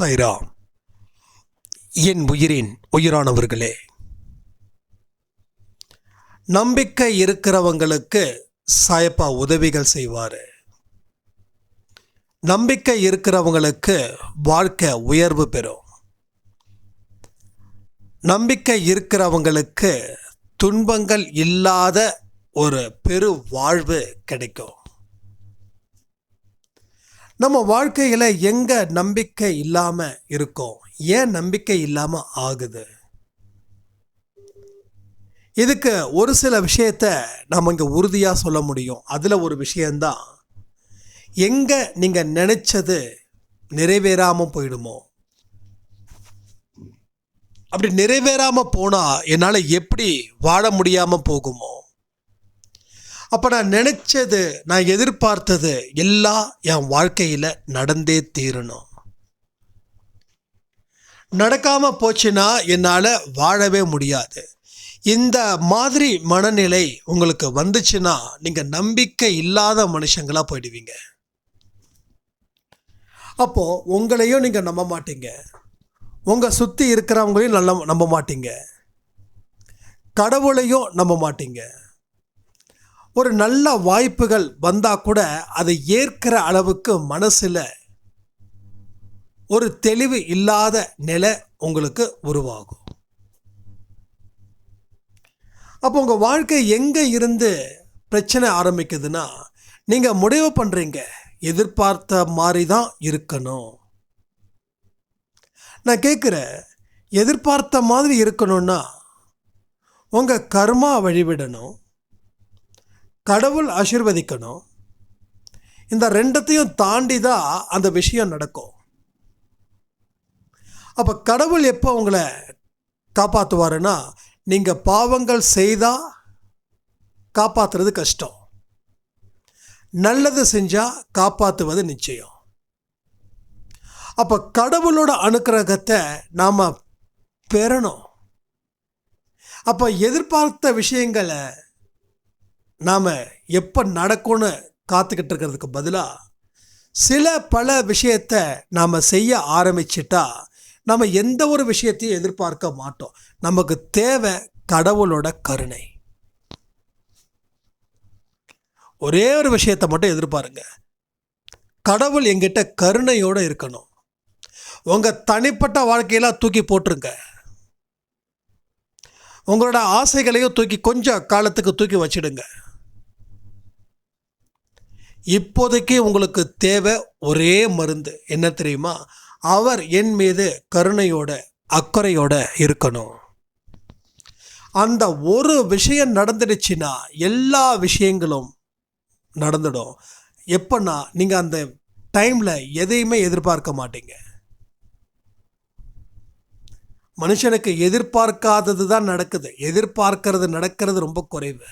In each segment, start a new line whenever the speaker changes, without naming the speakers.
சாய்ராம். என் உயிரின் உயிரானவர்களே, நம்பிக்கை இருக்கிறவங்களுக்கு சாயப்பா உதவிகள் செய்வார். நம்பிக்கை இருக்கிறவங்களுக்கு வாழ்க்கை உயர்வு பெறும். நம்பிக்கை இருக்கிறவங்களுக்கு துன்பங்கள் இல்லாத ஒரு பெரு வாழ்வு கிடைக்கும். நம்ம வாழ்க்கையில் எங்கே நம்பிக்கை இல்லாமல் இருக்கோம்? ஏன் நம்பிக்கை இல்லாமல் ஆகுது? இதுக்கு ஒரு சில விஷயத்த நம்ம இங்கே உறுதியாக சொல்ல முடியும். அதில் ஒரு விஷயந்தான், எங்கே நீங்கள் நினச்சது நிறைவேறாமல் போயிடுமோ, அப்படி நிறைவேறாமல் போனால் என்னால் எப்படி வாழ முடியாமல் போகுமோ, அப்போ நான் நினச்சது, நான் எதிர்பார்த்தது எல்லாம் என் வாழ்க்கையில் நடந்தே தீரணும். நடக்காமல் போச்சுன்னா என்னால் வாழவே முடியாது. இந்த மாதிரி மனநிலை உங்களுக்கு வந்துச்சுன்னா நீங்கள் நம்பிக்கை இல்லாத மனுஷங்களாக போயிடுவீங்க. அப்போது உங்களையும் நீங்கள் நம்ப மாட்டீங்க, உங்கள் சுற்றி இருக்கிறவங்களையும் நம்ப மாட்டீங்க, கடவுளையும் நம்ப மாட்டீங்க. ஒரு நல்ல வாய்ப்புகள் வந்தால் கூட அதை ஏற்கிற அளவுக்கு மனசில் ஒரு தெளிவு இல்லாத நிலை உங்களுக்கு உருவாகும். அப்போ உங்கள் வாழ்க்கை எங்கே இருந்து பிரச்சனை ஆரம்பிக்குதுன்னா, நீங்கள் முடிவு பண்ணுறீங்க எதிர்பார்த்த மாதிரி தான் இருக்கணும். நான் கேட்குறேன், எதிர்பார்த்த மாதிரி இருக்கணும்னா உங்கள் கர்மா வழிவிடணும், கடவுள் ஆசீர்வதிக்கணும். இந்த ரெண்டத்தையும் தாண்டி தான் அந்த விஷயம் நடக்கும். அப்போ கடவுள் எப்போ உங்களை காப்பாற்றுவாருன்னா, நீங்கள் பாவங்கள் செய்தால் காப்பாற்றுறது கஷ்டம், நல்லது செஞ்சால் காப்பாற்றுவது நிச்சயம். அப்போ கடவுளோட அனுக்கிரகத்தை நாம் பெறணும். அப்போ எதிர்பார்த்த விஷயங்களை நாம் எப்போ நடக்கும்னு காத்துக்கிட்டு இருக்கிறதுக்கு பதிலாக பல விஷயத்தை நாம் செய்ய ஆரம்பிச்சிட்டா நம்ம எந்த ஒரு விஷயத்தையும் எதிர்பார்க்க மாட்டோம். நமக்கு தேவை கடவுளோட கருணை. ஒரே ஒரு விஷயத்தை மட்டும் எதிர்பாருங்க, கடவுள் எங்கிட்ட கருணையோடு இருக்கணும். உங்கள் தனிப்பட்ட வாழ்க்கையெல்லாம் தூக்கி போட்டுருங்க, உங்களோட ஆசைகளையும் தூக்கி கொஞ்சம் காலத்துக்கு தூக்கி வச்சிடுங்க. இப்போதைக்கு உங்களுக்கு தேவை ஒரே மருந்து, என்ன தெரியுமா? அவர் என் மீது கருணையோட அக்கறையோட இருக்கணும். அந்த ஒரு விஷயம் நடந்துடுச்சுன்னா எல்லா விஷயங்களும் நடந்துடும். எப்போன்னா, நீங்கள் அந்த டைமில் எதையுமே எதிர்பார்க்க மாட்டீங்க. மனுஷனுக்கு எதிர்பார்க்காதது தான் நடக்குது, எதிர்பார்க்கறது நடக்கிறது ரொம்ப குறைவு.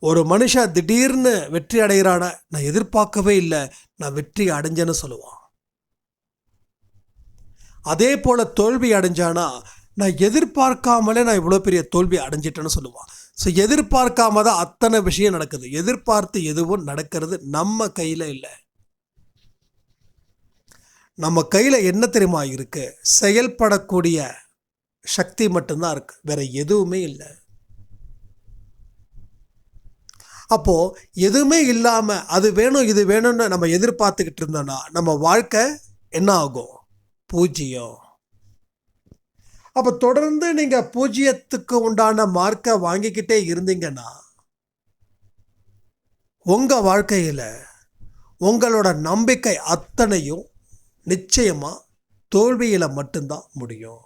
ஒரு மனுஷன் திடீர்னு வெற்றி அடைகிறான, நான் எதிர்பார்க்கவே இல்லை, நான் வெற்றி அடைஞ்சேன்னு சொல்லுவான். அதே போல் தோல்வி அடைஞ்சானா, நான் எதிர்பார்க்காமலே நான் இவ்வளோ பெரிய தோல்வி அடைஞ்சிட்டேன்னு சொல்லுவான். ஸோ எதிர்பார்க்காம தான் அத்தனை விஷயம் நடக்குது. எதிர்பார்த்து எதுவும் நடக்கிறது நம்ம கையில் இல்லை. நம்ம கையில் என்ன தெரியுமா இருக்குது? செயல்படக்கூடிய சக்தி மட்டும்தான் இருக்குது, வேற எதுவுமே இல்லை. அப்போது எதுவுமே இல்லாமல் அது வேணும் இது வேணும்னு நம்ம எதிர்பார்த்துக்கிட்டு இருந்தோன்னா நம்ம வாழ்க்கை என்ன ஆகும்? பூஜ்ஜியம். அப்போ தொடர்ந்து நீங்கள் பூஜ்ஜியத்துக்கு உண்டான மார்க்கை வாங்கிக்கிட்டே இருந்தீங்கன்னா உங்கள் வாழ்க்கையில் உங்களோட நம்பிக்கை அத்தனையும் நிச்சயமாக தோல்வியில் மட்டும்தான் முடியும்.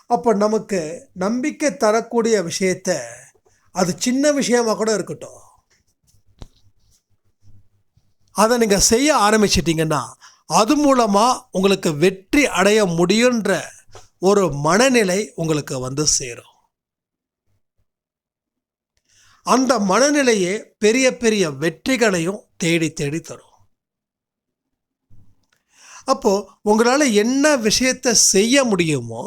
அப்போ நமக்கு நம்பிக்கை தரக்கூடிய விஷயத்த, அது சின்ன விஷயமாக கூட இருக்கட்டும், அதை நீங்கள் செய்ய ஆரம்பிச்சிட்டிங்கன்னா அது மூலமாக உங்களுக்கு வெற்றி அடைய முடியுன்ற ஒரு மனநிலை உங்களுக்கு வந்து சேரும். அந்த மனநிலையே பெரிய பெரிய வெற்றிகளையும் தேடி தேடி தரும். அப்போது உங்களால் என்ன விஷயத்தை செய்ய முடியுமோ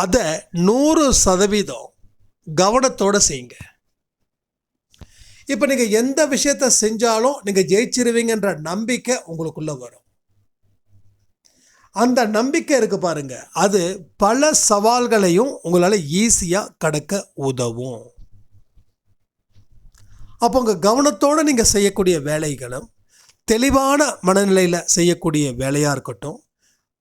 அதை 100% கவனத்தோடு செய்யுங்க. இப்போ நீங்கள் எந்த விஷயத்தை செஞ்சாலும் நீங்கள் ஜெயிச்சிருவீங்கன்ற நம்பிக்கை உங்களுக்குள்ள வரும். அந்த நம்பிக்கை இருக்கு பாருங்க, அது பல சவால்களையும் உங்களால் ஈஸியாக கடக்க உதவும். அப்போ உங்கள் கவனத்தோடு நீங்கள் செய்யக்கூடிய வேலைகளும் தெளிவான மனநிலையில் செய்யக்கூடிய வேலையாக இருக்கட்டும்,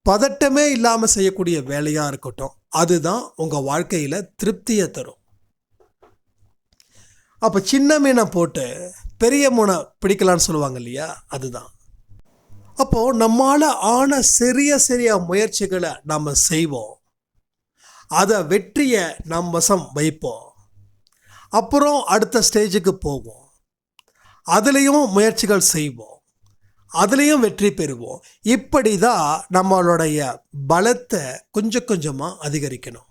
பதட்டமே இல்லாமல் செய்யக்கூடிய வேலையாக இருக்கட்டும், அதுதான் உங்கள் வாழ்க்கையில் திருப்தியை தரும். அப்போ சின்ன மீனை போட்டு பெரிய மீனை பிடிக்கலான்னு சொல்லுவாங்க இல்லையா, அதுதான். அப்போது நம்மால் ஆன சிறிய முயற்சிகளை நம்ம செய்வோம், அதை வெற்றியை நம் வசம் வைப்போம். அப்புறம் அடுத்த ஸ்டேஜுக்கு போவோம், அதுலேயும் முயற்சிகள் செய்வோம், அதுலேயும் வெற்றி பெறுவோம். இப்படி தான் நம்மளுடைய பலத்தை கொஞ்சம் கொஞ்சமாக அதிகரிக்கணும்.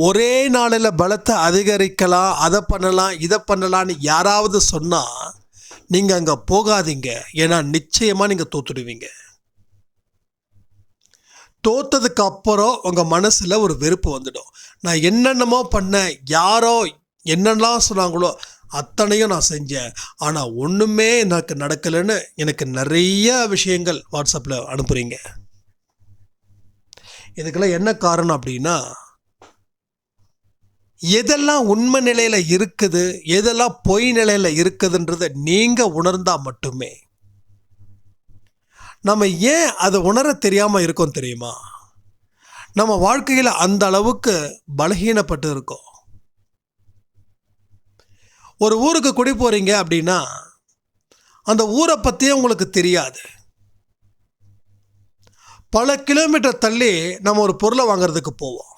ஒரே நாளில் பலத்தை அதிகரிக்கலாம், அதை பண்ணலாம் இதை பண்ணலான்னு யாராவது சொன்னால் நீங்கள் அங்கே போகாதீங்க. ஏன்னா நிச்சயமாக நீங்கள் தோத்துடுவீங்க. தோத்ததுக்கு அப்புறம் உங்கள் மனசில் ஒரு வெறுப்பு வந்துடும். நான் என்னென்னமோ பண்ணேன், யாரோ என்னென்னலாம் சொன்னாங்களோ அத்தனையும் நான் செஞ்சேன், ஆனால் ஒன்றுமே எனக்கு நடக்கலைன்னு எனக்கு நிறைய விஷயங்கள் வாட்ஸ்அப்பில் அனுப்புகிறீங்க. இதுக்கெல்லாம் என்ன காரணம் அப்படின்னா, எதெல்லாம் உண்மை நிலையில் இருக்குது, எதெல்லாம் பொய் நிலையில் இருக்குதுன்றதை நீங்கள் உணர்ந்தால் மட்டுமே. நம்ம ஏன் அதை உணர தெரியாமல் இருக்கோம் தெரியுமா? நம்ம வாழ்க்கையில் அந்த அளவுக்கு பலகீனப்பட்டு இருக்கோம். ஒரு ஊருக்கு குடி போகிறீங்க அப்படின்னா அந்த ஊரை பற்றியே உங்களுக்கு தெரியாது. பல கிலோமீட்டர் தள்ளி நம்ம ஒரு பொருளை வாங்கிறதுக்கு போவோம்.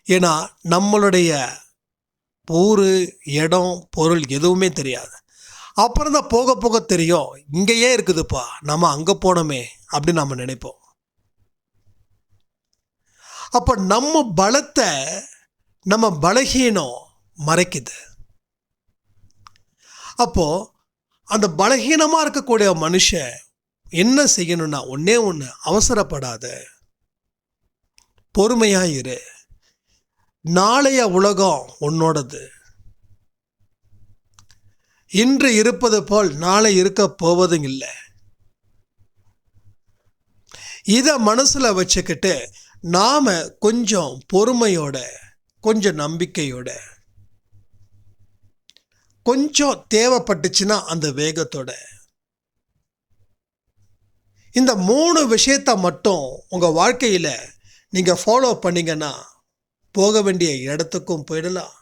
ஏன்னா நம்மளுடைய ஊர், இடம், பொருள் எதுவுமே தெரியாது. அப்புறம் தான் போக போக தெரியும், இங்கேயே இருக்குதுப்பா, நம்ம அங்கே போனோமே அப்படின்னு நம்ம நினைப்போம். அப்போ நம்ம பலத்தை நம்ம பலகீனம் மறைக்குது. அப்போது அந்த பலகீனமாக இருக்கக்கூடிய மனுஷன் என்ன செய்யணும்னா, ஒன்றே ஒன்று, அவசரப்படாத, பொறுமையாக இரு. நாளைய உலகம் உன்னோடது. இன்று இருப்பது போல் நாளை இருக்க போவதும் இல்லை. இதை மனசில் வச்சுக்கிட்டு நாம் கொஞ்சம் பொறுமையோட, கொஞ்சம் நம்பிக்கையோட, கொஞ்சம் தேவைப்பட்டுச்சுன்னா அந்த வேகத்தோட, இந்த 3 விஷயத்தை மட்டும் உங்கள் வாழ்க்கையில் நீங்கள் ஃபாலோ பண்ணிங்கன்னா போக வேண்டிய இடத்துக்கும் போயிடலாம்,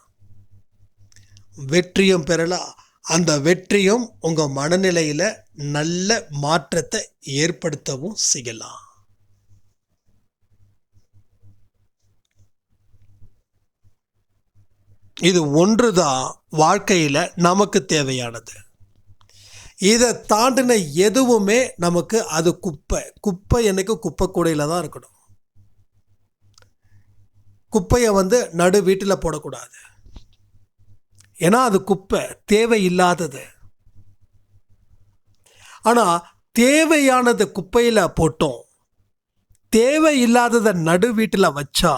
வெற்றியும் பெறலாம். அந்த வெற்றியும் உங்கள் மனநிலையில் நல்ல மாற்றத்தை ஏற்படுத்தவும் செய்யலாம். இது ஒன்று தான் வாழ்க்கையில் நமக்கு தேவையானது. இதை தாண்டின எதுவுமே நமக்கு அது குப்பை என்னைக்கு குப்பை கூடையில் தான் இருக்கணும். குப்பையை நடு வீட்டில் போடக்கூடாது. ஏன்னா அது குப்பை, தேவையில்லாதது. ஆனால் தேவையானது குப்பையில் போட்டோம், தேவையில்லாததை நடு வீட்டில் வச்சா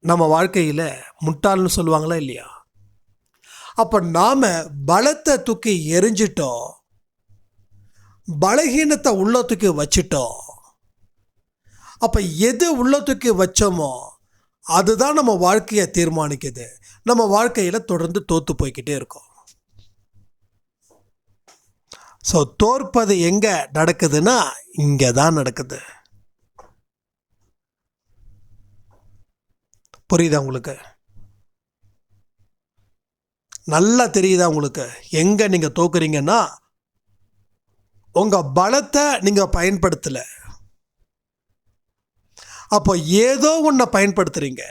நம்ம வாழ்க்கையில் முட்டாள்னு சொல்லுவாங்களா இல்லையா? அப்போ நாம் பலத்தை தூக்கி எரிஞ்சிட்டோம், பலகீனத்தை உள்ள தூக்கி வச்சிட்டோம். அப்போ எது உள்ள தூக்கி வச்சோமோ அதுதான் நம்ம வாழ்க்கையை தீர்மானிக்குது. நம்ம வாழ்க்கையில் தொடர்ந்து தோற்று போய்கிட்டே இருக்கோம். ஸோ தோற்பது எங்கே நடக்குதுன்னா இங்கே தான் நடக்குது. புரியுதா உங்களுக்கு? நல்லா தெரியுதா உங்களுக்கு? எங்கே நீங்கள் தோக்குறீங்கன்னா உங்கள் பலத்தை நீங்கள் பயன்படுத்தலை. அப்போ ஏதோ ஒன்றை பயன்படுத்துகிறீங்க,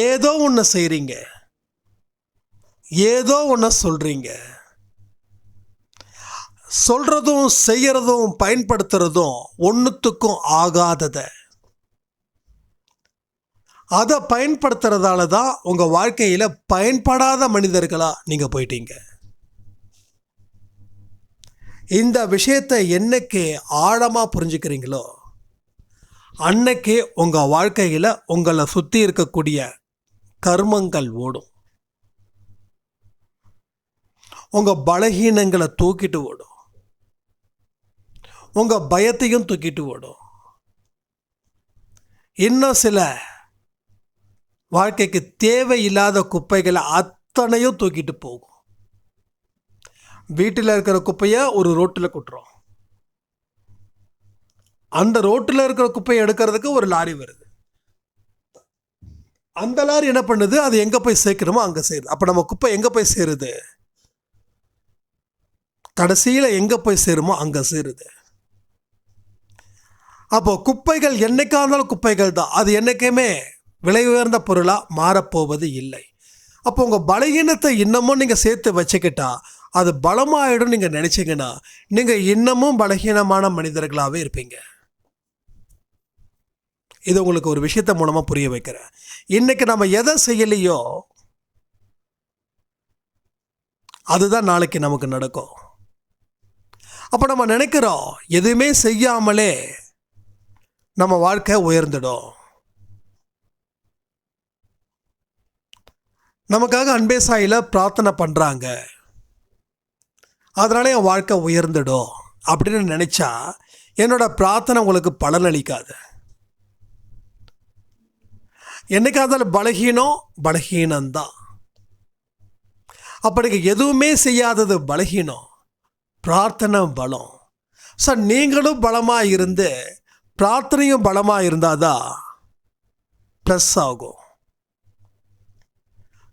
ஏதோ ஒன்று செய்கிறீங்க, ஏதோ ஒன்று சொல்கிறீங்க. சொல்கிறதும் செய்கிறதும் பயன்படுத்துகிறதும் ஒன்றுத்துக்கும் ஆகாததை அதை பயன்படுத்துறதால தான் உங்கள் வாழ்க்கையில் பயன்படாத மனிதர்களாக நீங்கள் போயிட்டீங்க. இந்த விஷயத்தை என்னைக்கு ஆழமாக புரிஞ்சுக்கிறீங்களோ அன்னைக்கே உங்கள் வாழ்க்கையில் உங்களை சுற்றி இருக்கக்கூடிய கர்மங்கள் ஓடும். உங்கள் பலகீனங்களை தூக்கிட்டு ஓடும். உங்கள் பயத்தையும் தூக்கிட்டு ஓடும். இன்னும் சில வாழ்க்கைக்கு தேவையில்லாத குப்பைகளை அத்தனையும் தூக்கிட்டு போகும். வீட்டில் இருக்கிற குப்பையை ஒரு ரோட்டில் கொட்டுறோம். அந்த ரோட்டில் இருக்கிற குப்பையை எடுக்கிறதுக்கு ஒரு லாரி வருது. அந்த லாரி என்ன பண்ணுது? அது எங்கே போய் சேர்க்கணுமோ அங்கே சேருது. அப்போ நம்ம குப்பை எங்கே போய் சேருது? கடைசியில் எங்கே போய் சேருமோ அங்கே சேருது. அப்போ குப்பைகள் என்னைக்கா இருந்தாலும் குப்பைகள் தான். அது என்றைக்குமே விலை உயர்ந்த பொருளாக மாறப்போவது இல்லை. அப்போ உங்கள் பலகீனத்தை இன்னமும் நீங்கள் சேர்த்து வச்சுக்கிட்டா அது பலமாயிடும். நீங்கள் நினச்சிங்கன்னா நீங்கள் இன்னமும் பலகீனமான மனிதர்களாகவே இருப்பீங்க. இது உங்களுக்கு ஒரு விஷயத்த மூலமாக புரிய வைக்கிறேன். இன்னைக்கு நம்ம எதை செய்யலையோ அதுதான் நாளைக்கு நமக்கு நடக்கும். அப்போ நம்ம நினைக்கிறோம் எதுவுமே செய்யாமலே நம்ம வாழ்க்கை உயர்ந்துடும். நமக்காக அன்பே சாயில பிரார்த்தனை பண்ணுறாங்க, அதனால என் வாழ்க்கை உயர்ந்துடும் அப்படின்னு நினச்சா என்னோட பிரார்த்தனை உங்களுக்கு பலனளிக்காது. என்னைக்காவது பலகீனம்தான். அப்போ நீங்கள் எதுவுமே செய்யாதது பலகீனம், பிரார்த்தனை பலம். ஸோ நீங்களும் பலமாக இருந்து பிரார்த்தனையும் பலமாக இருந்தால் தான் ப்ளஸ் ஆகும்.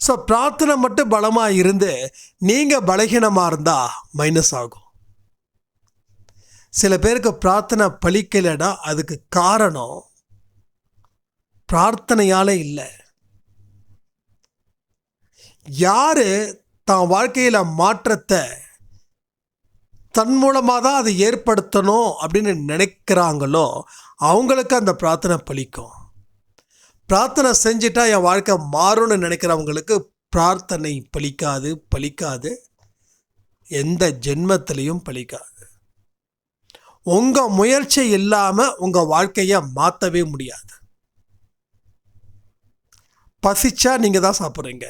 ஸோ பிரார்த்தனை மட்டும் பலமாக இருந்து நீங்கள் பலகீனமாக இருந்தால் மைனஸ் ஆகும். சில பேருக்கு பிரார்த்தனை பலிக்கலைன்னா அதுக்கு காரணம் பிரார்த்தனையால் இல்லை. யார் தான் வாழ்க்கையில் மாற்றத்தை தன் மூலமாக தான் அதை ஏற்படுத்தணும் அப்படின்னு நினைக்கிறாங்களோ அவங்களுக்கு அந்த பிரார்த்தனை பலிக்கும். பிரார்த்தனை செஞ்சிட்டா என் வாழ்க்கை மாறும்னு நினைக்கிறவங்களுக்கு பிரார்த்தனை பலிக்காது, எந்த ஜென்மத்திலையும் பலிக்காது. உங்கள் முயற்சி இல்லாமல் உங்கள் வாழ்க்கையை மாற்றவே முடியாது. பசிச்சா நீங்கள் தான் சாப்பிட்றீங்க.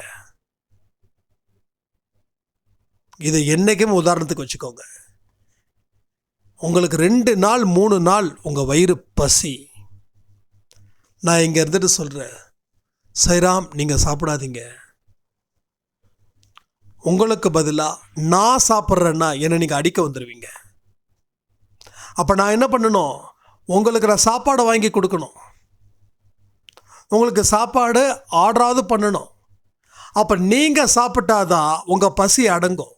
இதை என்றைக்கும் உதாரணத்துக்கு வச்சுக்கோங்க. உங்களுக்கு 2 நாள் 3 நாள் உங்கள் வயிறு பசி, நான் இங்கே இருந்துட்டு சொல்கிறேன், சைராம் நீங்கள் சாப்பிடாதீங்க. உங்களுக்கு பதிலாக நான் சாப்பிட்றேன்னா என்னை நீங்கள் அடிக்க வந்துடுவீங்க. அப்போ நான் என்ன பண்ணணும்? உங்களுக்கு நான் சாப்பாடை வாங்கி கொடுக்கணும், உங்களுக்கு சாப்பாடு ஆர்டராவது பண்ணணும். அப்போ நீங்கள் சாப்பிட்டாதான் உங்கள் பசி அடங்கும்.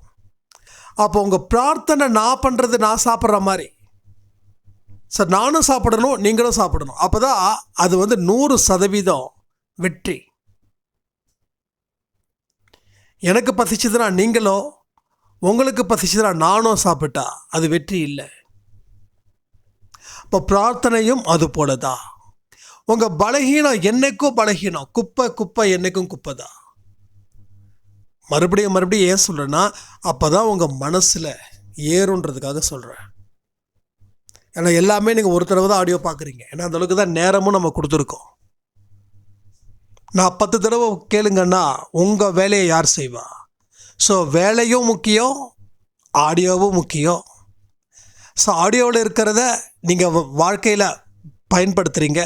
அப்போ உங்கள் பிரார்த்தனை நான் பண்ணுறது நான் சாப்பிட்ற மாதிரி. சார் நானும் சாப்பிடணும், நீங்களும் சாப்பிடணும். அப்போ தான் அது 100% வெற்றி. எனக்கு பசிச்சதுன்னா நீங்களோ, உங்களுக்கு பசிச்சதுன்னா நானும் சாப்பிட்டா அது வெற்றி இல்லை. இப்போ பிரார்த்தனையும் அது போல தான். உங்கள் பலகீனம் என்னைக்கும் பலகீனம், குப்பை என்னைக்கும் குப்பை தான். மறுபடியும் ஏன் சொல்கிறேன்னா அப்போ தான் உங்கள் மனசில் ஏறுன்றதுக்காக சொல்கிறேன். ஏன்னா எல்லாமே நீங்கள் ஒரு தடவை தான் ஆடியோ பார்க்குறீங்க. ஏன்னா அந்தளவுக்கு தான் நேரமும் நம்ம கொடுத்துருக்கோம். நான் 10 தடவை கேளுங்கன்னா உங்கள் வேலையை யார் செய்வா? ஸோ வேலையும் முக்கியம், ஆடியோவும் முக்கியம். ஸோ ஆடியோவில் இருக்கிறத நீங்கள் வாழ்க்கையில் பயன்படுத்துகிறீங்க,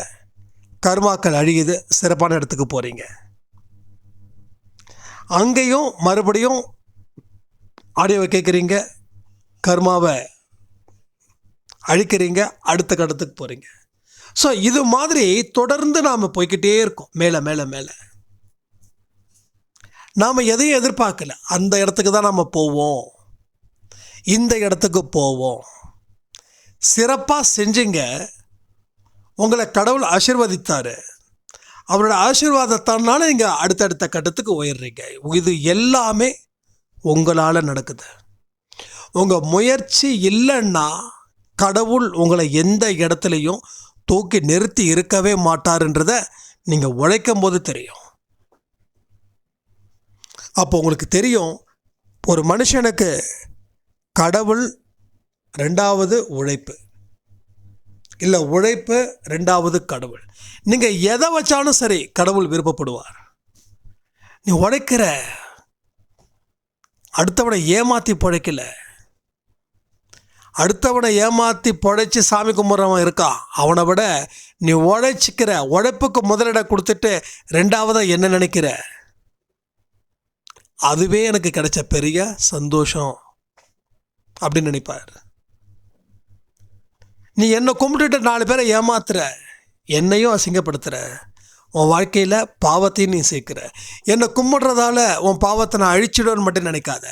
கர்மாக்கள் அழியுது, சிறப்பான இடத்துக்கு போகிறீங்க. அங்கேயும் மறுபடியும் ஆடியோவை கேட்குறீங்க, கர்மாவை அழிக்கிறீங்க, அடுத்த கட்டத்துக்கு போகிறீங்க. ஸோ இது மாதிரி தொடர்ந்து நாம் போய்கிட்டே இருக்கோம், மேலே. நாம் எதையும் எதிர்பார்க்கல, அந்த இடத்துக்கு தான் நாம் போவோம், இந்த இடத்துக்கு போவோம். சிறப்பாக செஞ்சீங்க, உங்களை கடவுள் ஆசீர்வதித்தார். அவரோட ஆசீர்வாதத்தானால நீங்கள் அடுத்தடுத்த கட்டத்துக்கு உயர்றீங்க. இது எல்லாமே உங்களால் நடக்குது. உங்கள் முயற்சி இல்லைன்னா கடவுள் உங்களை எந்த இடத்துலையும் தூக்கி நிறுத்தி இருக்கவே மாட்டாருன்றதை நீங்கள் உழைக்கும் போது தெரியும். அப்போ உங்களுக்கு தெரியும், ஒரு மனுஷனுக்கு கடவுள், 2வது உழைப்பு, இல்லை உழைப்பு ரெண்டாவது கடவுள். நீங்கள் எதை வச்சாலும் சரி கடவுள் விருப்பப்படுவார். நீ உழைக்கிற, அடுத்தவனை ஏமாற்றி பிழைக்கல, அடுத்தவனை ஏமாற்றி பிழைச்சி சாமி கும்பிட்றவன் இருக்கான். அவனை விட நீ உழைச்சிக்கிற, உழைப்புக்கு முதலிடம் கொடுத்துட்டு ரெண்டாவதாக என்ன நினைக்கிற, அதுவே எனக்கு கிடைச்ச பெரிய சந்தோஷம் அப்படின்னு நினைப்பார். நீ என்னை கும்பிட்டுட்டு 4 பேரை ஏமாத்துற, என்னையும் அசிங்கப்படுத்துகிற, உன் வாழ்க்கையில் பாவத்தையும் நீ சேர்க்குற. என்னை கும்பிட்றதால உன் பாவத்தை நான் அழிச்சிடுவேன்னு மட்டும் நினைக்காத.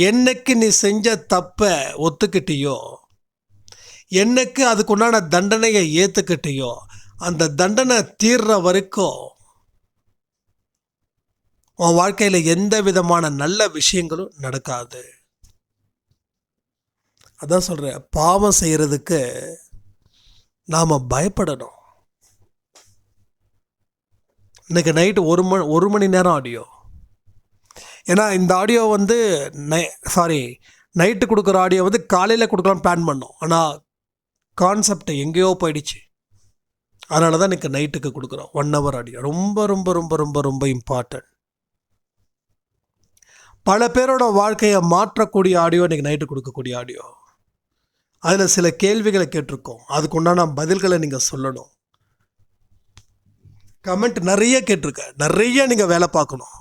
என்னைக்கு நீ செஞ்ச தப்பை ஒத்துக்கிட்டியோ, என்னைக்கு அதுக்குண்டான தண்டனையை ஏற்றுக்கிட்டியோ, அந்த தண்டனை தீர்ற வரைக்கும் உன் வாழ்க்கையில் எந்த விதமான நல்ல விஷயங்களும் நடக்காது. அதான் சொல்கிறேன், பாவம் செய்கிறதுக்கு நாம் பயப்படணும். இன்றைக்கி நைட்டு 1 மணி நேரம் ஆடியோ. ஏன்னா இந்த ஆடியோ வந்து நைட்டு கொடுக்குற ஆடியோ வந்து காலையில் கொடுக்கலான்னு பிளான் பண்ணோம். ஆனால் கான்செப்ட் எங்கேயோ போயிடுச்சு. அதனால தான் இன்றைக்கி நைட்டுக்கு கொடுக்குறோம் 1 hour ஆடியோ. ரொம்ப ரொம்ப ரொம்ப ரொம்ப ரொம்ப இம்பார்ட்டன்ட். பல பேரோட வாழ்க்கையை மாற்றக்கூடிய ஆடியோ இன்றைக்கி நைட்டு கொடுக்கக்கூடிய ஆடியோ. அதில் சில கேள்விகளை கேட்டிருக்கோம், அதுக்கு உண்டான பதில்களை நீங்கள் சொல்லணும். கமெண்ட் நிறைய கேட்டிருக்க, நிறைய நீங்கள் வேலை பார்க்கணும்.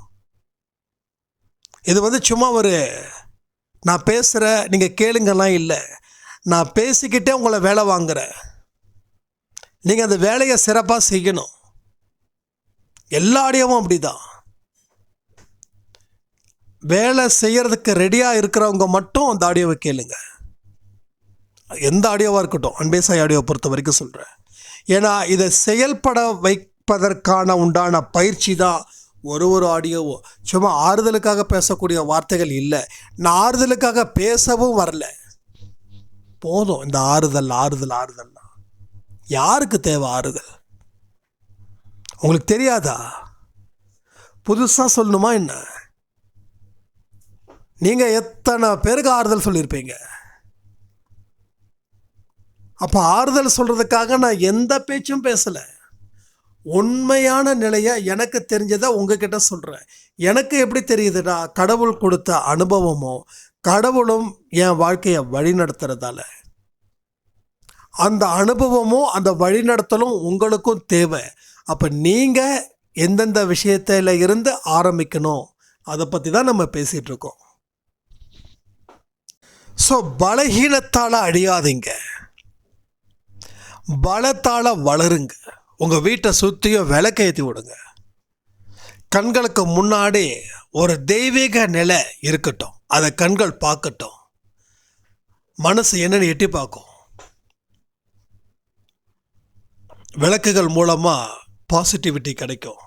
இது வந்து சும்மா நான் பேசுகிற நீங்கள் கேளுங்கலாம் இல்லை, நான் பேசிக்கிட்டே உங்களை வேலை வாங்குகிறேன். நீங்கள் அந்த வேலையை சிறப்பாக செய்யணும். எல்லா ஆடியோவும் அப்படி தான். வேலை செய்கிறதுக்கு ரெடியாக இருக்கிறவங்க மட்டும் அந்த ஆடியோவை கேளுங்க. எந்த ஆடியோவாக இருக்கட்டும், அன்பேசாய் ஆடியோவை பொறுத்த வரைக்கும் சொல்கிறேன். ஏன்னா இதை செயல்பட வைப்பதற்கான உண்டான பயிற்சி தான் ஒரு ஆடியோவும். சும்மா ஆறுதலுக்காக பேசக்கூடிய வார்த்தைகள் இல்லை. நான் ஆறுதலுக்காக பேசவும் வரல. போதும் இந்த ஆறுதல். யாருக்கு தேவை ஆறுதல்? உங்களுக்கு தெரியாதா? புதுசாக சொல்லணுமா என்ன? நீங்கள் எத்தனை பேருக்கு ஆறுதல் சொல்லியிருப்பீங்க? அப்போ ஆறுதல் சொல்கிறதுக்காக நான் எந்த பேச்சும் பேசலை. உண்மையான நிலையை எனக்கு தெரிஞ்சதை உங்ககிட்ட சொல்கிறேன். எனக்கு எப்படி தெரியுதுன்னா, கடவுள் கொடுத்த அனுபவமோ, கடவுளும் என் வாழ்க்கையை வழி நடத்துறதால அந்த அனுபவமும் அந்த வழிநடத்தலும் உங்களுக்கும் தேவை. அப்போ நீங்கள் எந்தெந்த விஷயத்தில் இருந்து ஆரம்பிக்கணும், அதை பற்றி தான் நம்ம பேசிகிட்டு இருக்கோம். ஸோ பலகீனத்தால் அழியாதீங்க, பலத்தால் வளருங்க. உங்கள் வீட்டை சுற்றியும் விளக்க ஏற்றி விடுங்க. கண்களுக்கு முன்னாடி ஒரு தெய்வீக நிலை இருக்கட்டும், அதை கண்கள் பார்க்கட்டும். மனசு என்னன்னு எட்டி பார்க்கும். விளக்குகள் மூலமாக பாசிட்டிவிட்டி கிடைக்கும்.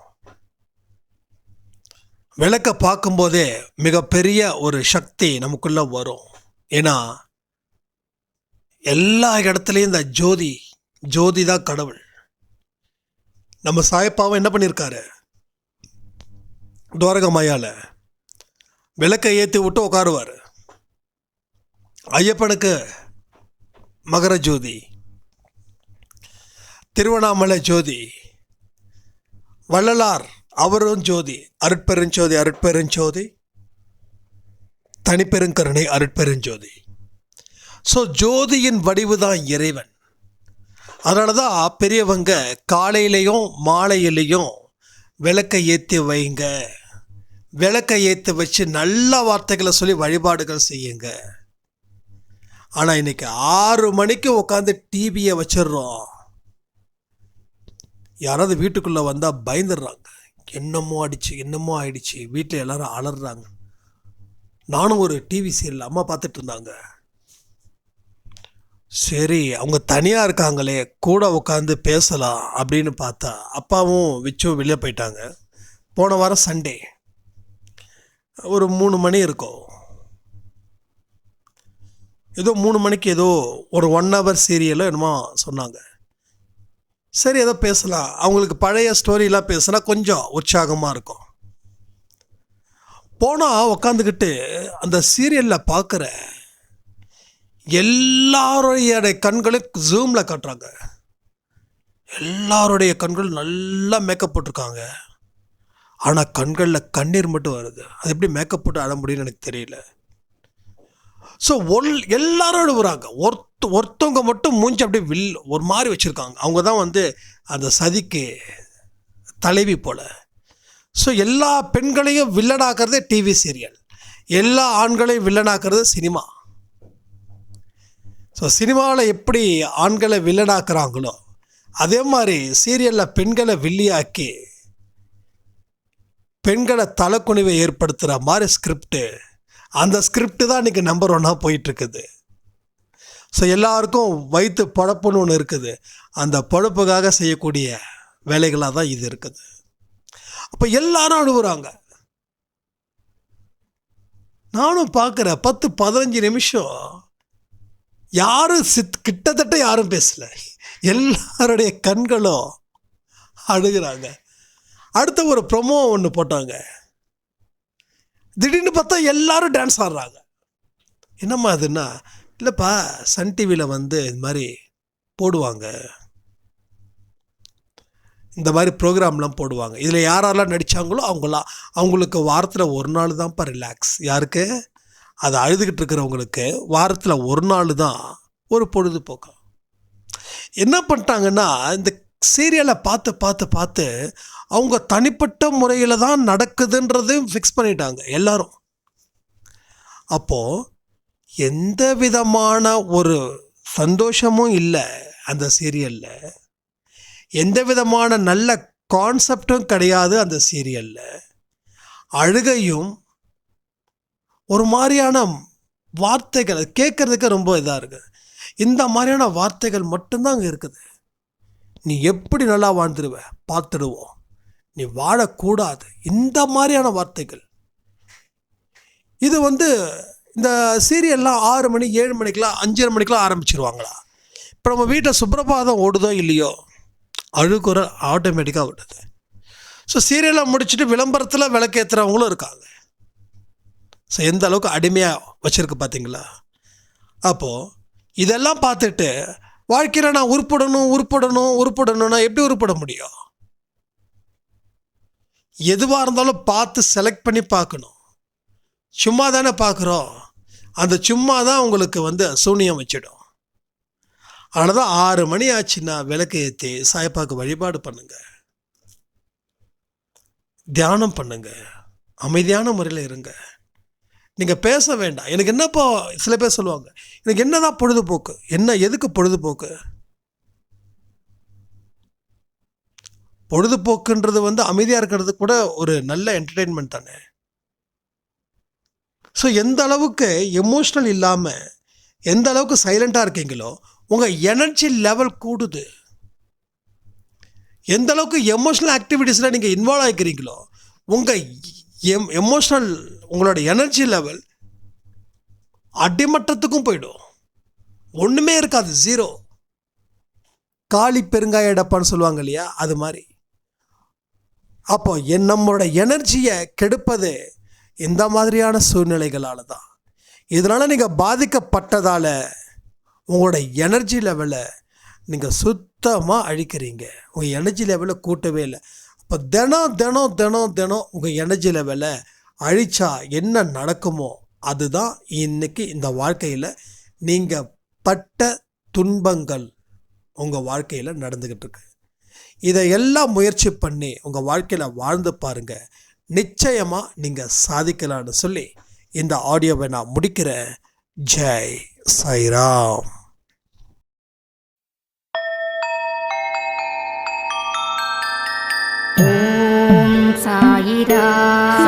விளக்க பார்க்கும்போதே மிகப்பெரிய ஒரு சக்தி நமக்குள்ளே வரும். ஏன்னா எல்லா இடத்துலையும் இந்த ஜோதி தான் கடவுள். நம்ம சாயப்பாவை என்ன பண்ணியிருக்காரு, துவாரகமாயால் விளக்கை ஏற்றி விட்டு உட்காருவார். ஐயப்பனுக்கு மகர ஜோதி, திருவண்ணாமலை ஜோதி, வள்ளலார் அவரும் ஜோதி, அருட்பெருஞ்சோதி, தனிப்பெருங்கருணை அருட்பெருஞ்சோதி. ஸோ ஜோதியின் வடிவு தான் இறைவன். அதனால தான் பெரியவங்க காலையிலையும் மாலையிலையும் விளக்கை ஏற்றி வைங்க. விளக்கை ஏற்றி வச்சு நல்ல வார்த்தைகளை சொல்லி வழிபாடுகள் செய்யுங்க. ஆனால் இன்னைக்கு 6 மணிக்கு உட்காந்து டிவியை வச்சிடுறோம். யாராவது வீட்டுக்குள்ளே வந்தால் பயந்துடுறாங்க. என்னமோ ஆயிடுச்சு, வீட்டில் எல்லாரும் அலறாங்க. நானும் ஒரு டிவி சீரியல் அம்மா பார்த்துட்டு இருந்தாங்க. சரி, அவங்க தனியாக இருக்காங்களே, கூட உட்காந்து பேசலாம் அப்படின்னு பார்த்தா அப்பாவும் விச்சும் வெளியே போயிட்டாங்க. போன வாரம் சண்டே ஒரு 3 மணி இருக்கும். ஏதோ 3 மணிக்கு ஏதோ ஒரு 1 hour சீரியலோ என்னமோ சொன்னாங்க. சரி, ஏதோ பேசலாம். அவங்களுக்கு பழைய ஸ்டோரிலாம் பேசினா கொஞ்சம் உற்சாகமாக இருக்கும். போனால் உக்காந்துக்கிட்டு அந்த சீரியலில் பார்க்குற எல்லாருடைய கண்களும் ஜூமில் காட்டுறாங்க. எல்லாருடைய கண்கள் நல்லா மேக்கப் போட்டிருக்காங்க, ஆனால் கண்களில் கண்ணீர் மட்டும் வருது. அது எப்படி மேக்கப் போட்டு அழ முடியும்னு எனக்கு தெரியல. ஸோ எல்லாரும் அழுகுறாங்க. ஒருத்தவங்க மட்டும் மூஞ்சி அப்படியே ஒரு மாதிரி வச்சுருக்காங்க. அவங்க தான் வந்து அந்த சதிக்கு தலைவி போல். ஸோ எல்லா பெண்களையும் வில்லனாக்குறதே டிவி சீரியல், எல்லா ஆண்களையும் வில்லனாக்குறது சினிமா. ஸோ சினிமாவில் எப்படி ஆண்களை வில்லனாக்குறாங்களோ அதே மாதிரி சீரியலில் பெண்களை வில்லியாக்கி பெண்களை தலைக்குனிவை ஏற்படுத்துகிற மாதிரி ஸ்கிரிப்டு, அந்த ஸ்கிரிப்டு தான் இன்றைக்கி நம்பர் 1 போயிட்டுருக்குது. ஸோ எல்லாருக்கும் வயிற்று பழப்புன்னு ஒன்று இருக்குது, அந்த பழப்புக்காக செய்யக்கூடிய வேலைகளாக தான் இது இருக்குது. அப்போ எல்லாரும் அழுகுறாங்க. நானும் பார்க்குறேன் 10-15 நிமிஷம் யாரும் கிட்டத்தட்ட யாரும் பேசலை, எல்லாருடைய கண்களும் அழுகிறாங்க. அடுத்த ஒரு ப்ரொமோ ஒன்று போட்டாங்க, திடீர்னு பார்த்தா எல்லாரும் டான்ஸ் ஆடுறாங்க. என்னம்மா அதுன்னா, இல்லைப்பா சன் டிவியில் வந்து இது மாதிரி போடுவாங்க, இந்த மாதிரி ப்ரோக்ராம்லாம் போடுவாங்க, இதில் யாரெல்லாம் நடித்தாங்களோ அவங்களுக்கு வாரத்தில் ஒரு நாள் தான்ப்பா ரிலாக்ஸ். யாருக்கு? அதை அழுதுகிட்டு இருக்கிறவங்களுக்கு வாரத்தில் ஒரு நாள் தான் ஒரு பொழுதுபோக்கு. என்ன பண்ணிட்டாங்கன்னா, இந்த சீரியலை பார்த்து பார்த்து பார்த்து அவங்க தனிப்பட்ட முறையில் தான் நடக்குதுன்றதையும் ஃபிக்ஸ் பண்ணிட்டாங்க எல்லாரும். அப்போது எந்த விதமான ஒரு சந்தோஷமும் இல்லை அந்த சீரியலில், எந்த விதமான நல்ல கான்செப்டும் கிடையாது அந்த சீரியலில். அழுகையும் ஒரு மாதிரியான வார்த்தைகள் கேட்குறதுக்கு ரொம்ப இதாக இருக்குது. இந்த மாதிரியான வார்த்தைகள் மட்டும்தான் அங்கே இருக்குது. நீ எப்படி நல்லா வாழ்ந்துடுவ, பார்த்துடுவோம், நீ வாழக்கூடாது, இந்த மாதிரியான வார்த்தைகள். இது வந்து இந்த சீரியல்லாம் 6 மணி 7 மணிக்கெலாம் 5:30 மணிக்கெலாம் ஆரம்பிச்சிருவாங்களா? இப்போ நம்ம வீட்டில் சுப்ரபாதம் ஓடுதோ இல்லையோ, அழுகுற ஆட்டோமேட்டிக்காக ஓடுது. ஸோ சீரியலாக முடிச்சுட்டு விளம்பரத்தில் விளக்கேற்றுறவங்களும் இருக்காங்க. ஸோ எந்த அளவுக்கு அடிமையாக வச்சுருக்கு பார்த்தீங்களா? அப்போது இதெல்லாம் பார்த்துட்டு வாழ்க்கையில் நான் உருப்படணும்னா எப்படி உருப்பட முடியும்? எதுவாக இருந்தாலும் பார்த்து செலக்ட் பண்ணி பார்க்கணும். சும்மா தானே பார்க்குறோம், அந்த சும்மா தான் உங்களுக்கு வந்து சூனியம் வச்சிடும். அதனால தான் 6 மணி ஆச்சுன்னா விளக்கு ஏற்றி சாய்ப்பாக்கு வழிபாடு பண்ணுங்க, தியானம் பண்ணுங்க, அமைதியான முறையில் இருங்க. நீங்கள் பேச வேண்டாம். எனக்கு என்னப்போ சில பேர் சொல்லுவாங்க, எனக்கு என்ன தான் பொழுதுபோக்கு, எதுக்கு பொழுதுபோக்கு? பொழுதுபோக்குன்றது வந்து அமைதியாக இருக்கிறது கூட ஒரு நல்ல என்டர்டெயின்மெண்ட் தானே. ஸோ எந்த அளவுக்கு எமோஷ்னல் இல்லாமல் எந்த அளவுக்கு சைலண்ட்டாக இருக்கீங்களோ உங்கள் எனர்ஜி லெவல் கூடுது. எந்த அளவுக்கு எமோஷ்னல் ஆக்டிவிட்டீஸில் நீங்கள் இன்வால்வ் ஆகிக்கிறீங்களோ உங்கள் எமோஷ்னல் உங்களோட எனர்ஜி லெவல் அடிமட்டத்துக்கும் போயிடும், ஒன்றுமே இருக்காது, 0. காளி பெருங்காய டப்பான்னு சொல்லுவாங்க இல்லையா, அது மாதிரி. அப்போ நம்மளோட எனர்ஜியை கெடுப்பது இந்த மாதிரியான சூழ்நிலைகளால் தான். இதனால் நீங்கள் பாதிக்கப்பட்டதால் உங்களோட எனர்ஜி லெவலை நீங்கள் சுத்தமாக அழிக்கிறீங்க, உங்கள் எனர்ஜி லெவலை கூட்டவே இல்லை. இப்போ தினம் உங்கள் எனர்ஜி லெவலை அழிச்சா என்ன நடக்குமோ அதுதான் இன்றைக்கி இந்த வாழ்க்கையில் நீங்கள் பட்ட துன்பங்கள் உங்கள் வாழ்க்கையில் நடந்துக்கிட்டு இருக்கு. இதையெல்லாம் முயற்சி பண்ணி உங்கள் வாழ்க்கையில் வாழ்ந்து பாருங்கள், நிச்சயமாக நீங்கள் சாதிக்கலான்னு சொல்லி இந்த ஆடியோவை நான் முடிக்கிறேன். ஜெய் சாய்ராம்.
ஓம் சாயிராம்.